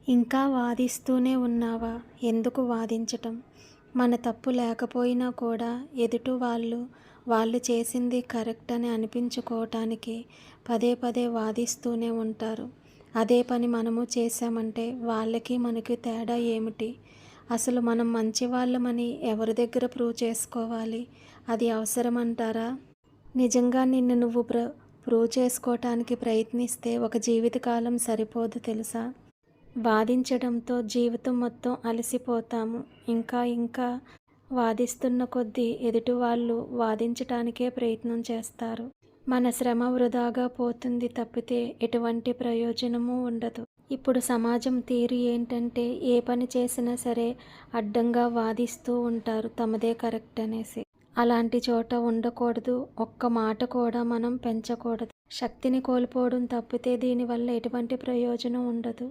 ఇంకా వాదిస్తూనే ఉన్నావా? ఎందుకు వాదించటం? మన తప్పు లేకపోయినా కూడా ఎదుటి వాళ్ళు చేసింది కరెక్ట్ అని అనిపించుకోవటానికి పదే పదే వాదిస్తూనే ఉంటారు. అదే పని మనము చేశామంటే వాళ్ళకి మనకి తేడా ఏమిటి? అసలు మనం మంచివాళ్ళమని ఎవరి దగ్గర ప్రూవ్ చేసుకోవాలి? అది అవసరమంటారా? నిజంగా నిన్ను నువ్వు ప్రూవ్ చేసుకోవటానికి ప్రయత్నిస్తే ఒక జీవితకాలం సరిపోదు తెలుసా? వాదించడంతో జీవితం మొత్తం అలసిపోతాము. ఇంకా ఇంకా వాదిస్తున్న కొద్దీ ఎదుటివాళ్ళు వాదించటానికే ప్రయత్నం చేస్తారు. మన శ్రమ వృధాగా పోతుంది తప్పితే ఎటువంటి ప్రయోజనమూ ఉండదు. ఇప్పుడు సమాజం తీరు ఏంటంటే ఏ పని చేసినా సరే అడ్డంగా వాదిస్తూ ఉంటారు తమదే కరెక్ట్ అనేసి. అలాంటి చోట ఉండకూడదు. ఒక్క మాట కూడా మనం పెంచకూడదు. శక్తిని కోల్పోవడం తప్పితే దీనివల్ల ఎటువంటి ప్రయోజనం ఉండదు.